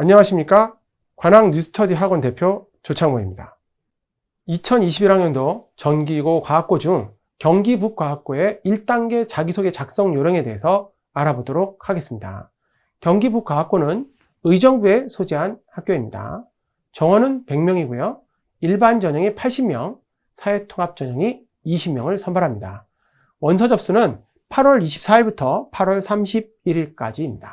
안녕하십니까? 관악 뉴스터디 학원 대표 조창모입니다. 2021학년도 전기고 과학고 중 경기 북과학고의 1단계 자기소개 작성 요령에 대해서 알아보도록 하겠습니다. 경기 북과학고는 의정부에 소재한 학교입니다. 정원은 100명이고요. 일반 전형이 80명, 사회통합 전형이 20명을 선발합니다. 원서 접수는 8월 24일부터 8월 31일까지입니다.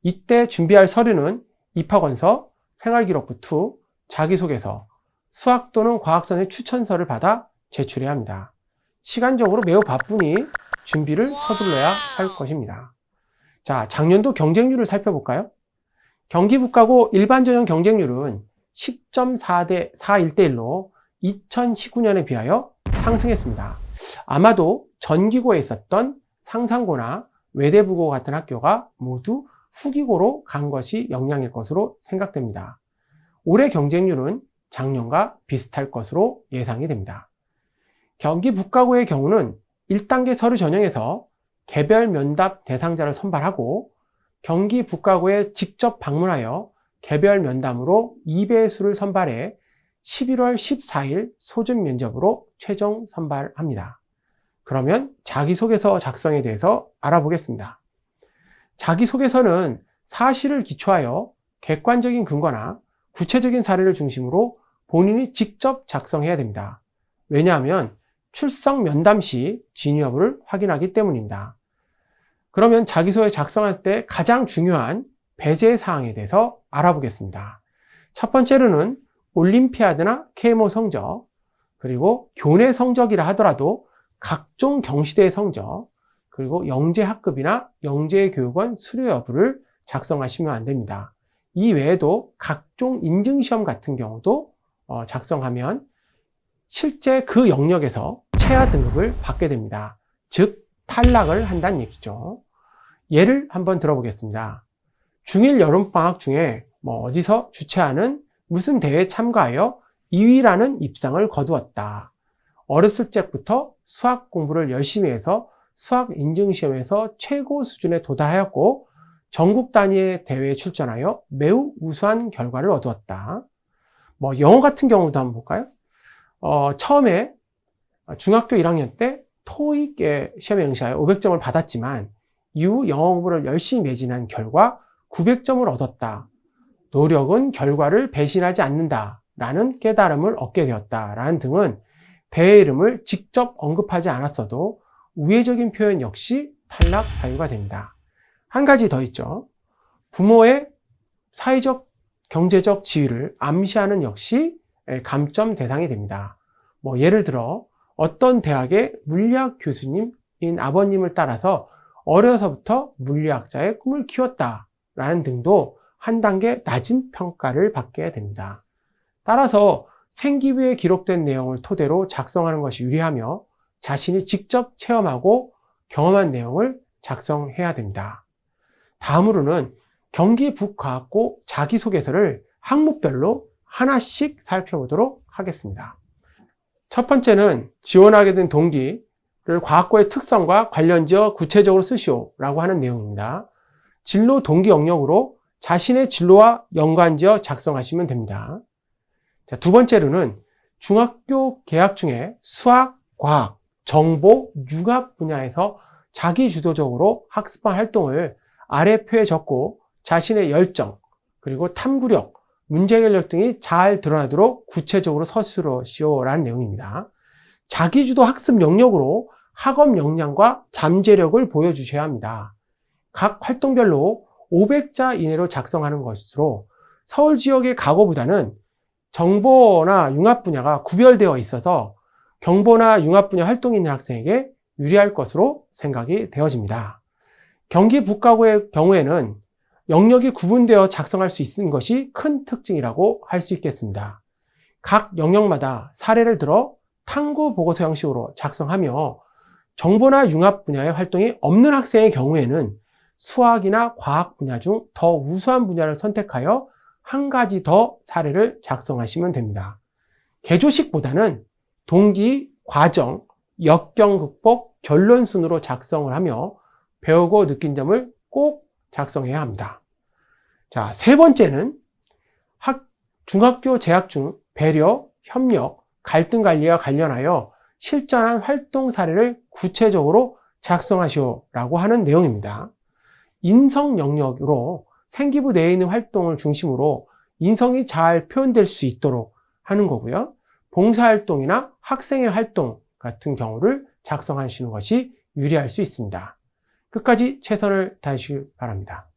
이때 준비할 서류는 입학원서, 생활기록부 2, 자기소개서, 수학 또는 과학선의 추천서를 받아 제출해야 합니다. 시간적으로 매우 바쁘니 준비를 서둘러야 할 것입니다. 자, 작년도 경쟁률을 살펴볼까요? 경기북과고 일반전형 경쟁률은 10.4대 4:1:1로 2019년에 비하여 상승했습니다. 아마도 전기고에 있었던 상상고나 외대부고 같은 학교가 모두 후기고로 간 것이 영향일 것으로 생각됩니다. 올해 경쟁률은 작년과 비슷할 것으로 예상이 됩니다. 경기 북과고의 경우는 1단계 서류 전형에서 개별 면답 대상자를 선발하고 경기 북과고에 직접 방문하여 개별 면담으로 2배수를 선발해 11월 14일 소집 면접으로 최종 선발합니다. 그러면 자기소개서 작성에 대해서 알아보겠습니다. 자기소개서는 사실을 기초하여 객관적인 근거나 구체적인 사례를 중심으로 본인이 직접 작성해야 됩니다. 왜냐하면 출석 면담 시 진위 여부를 확인하기 때문입니다. 그러면 자기소개 작성할 때 가장 중요한 배제 사항에 대해서 알아보겠습니다. 첫 번째로는 올림피아드나 KMO 성적, 그리고 교내 성적이라 하더라도 각종 경시대 성적, 그리고 영재학급이나 영재교육원 수료 여부를 작성하시면 안 됩니다. 이 외에도 각종 인증시험 같은 경우도 작성하면 실제 그 영역에서 최하 등급을 받게 됩니다. 즉 탈락을 한다는 얘기죠. 예를 한번 들어보겠습니다. 중1 여름방학 중에 어디서 주최하는 무슨 대회에 참가하여 2위라는 입상을 거두었다. 어렸을 적부터 수학 공부를 열심히 해서 수학 인증시험에서 최고 수준에 도달하였고 전국 단위의 대회에 출전하여 매우 우수한 결과를 얻었다. 영어 같은 경우도 한번 볼까요? 처음에 중학교 1학년 때 토익 시험에 응시하여 500점을 받았지만 이후 영어 공부를 열심히 매진한 결과 900점을 얻었다. 노력은 결과를 배신하지 않는다 라는 깨달음을 얻게 되었다 라는 등은 대회 이름을 직접 언급하지 않았어도 우회적인 표현 역시 탈락 사유가 됩니다. 한 가지 더 있죠. 부모의 사회적, 경제적 지위를 암시하는 역시 감점 대상이 됩니다. 예를 들어 어떤 대학의 물리학 교수님인 아버님을 따라서 어려서부터 물리학자의 꿈을 키웠다라는 등도 한 단계 낮은 평가를 받게 됩니다. 따라서 생기부에 기록된 내용을 토대로 작성하는 것이 유리하며 자신이 직접 체험하고 경험한 내용을 작성해야 됩니다. 다음으로는 경기 북과학고 자기소개서를 학목별로 하나씩 살펴보도록 하겠습니다. 첫 번째는 지원하게 된 동기를 과학고의 특성과 관련지어 구체적으로 쓰시오라고 하는 내용입니다. 진로 동기 영역으로 자신의 진로와 연관지어 작성하시면 됩니다. 자, 두 번째로는 중학교 개학 중에 수학, 과학, 정보, 융합 분야에서 자기주도적으로 학습한 활동을 아래 표에 적고 자신의 열정, 그리고 탐구력, 문제결력 등이 잘 드러나도록 구체적으로 서술하시오라는 내용입니다. 자기주도 학습 영역으로 학업 역량과 잠재력을 보여주셔야 합니다. 각 활동별로 500자 이내로 작성하는 것으로 서울 지역의 과거보다는 정보나 융합 분야가 구별되어 있어서 경보나 융합 분야 활동이 있는 학생에게 유리할 것으로 생각이 되어집니다. 경기 북과고의 경우에는 영역이 구분되어 작성할 수 있는 것이 큰 특징이라고 할 수 있겠습니다. 각 영역마다 사례를 들어 탐구 보고서 형식으로 작성하며 정보나 융합 분야의 활동이 없는 학생의 경우에는 수학이나 과학 분야 중 더 우수한 분야를 선택하여 한 가지 더 사례를 작성하시면 됩니다. 개조식보다는 동기, 과정, 역경 극복, 결론 순으로 작성을 하며 배우고 느낀 점을 꼭 작성해야 합니다. 자, 세 번째는 중학교 재학 중 배려, 협력, 갈등 관리와 관련하여 실전한 활동 사례를 구체적으로 작성하시오라고 하는 내용입니다. 인성 영역으로 생기부 내에 있는 활동을 중심으로 인성이 잘 표현될 수 있도록 하는 거고요. 봉사활동이나 학생의 활동 같은 경우를 작성하시는 것이 유리할 수 있습니다. 끝까지 최선을 다하시길 바랍니다.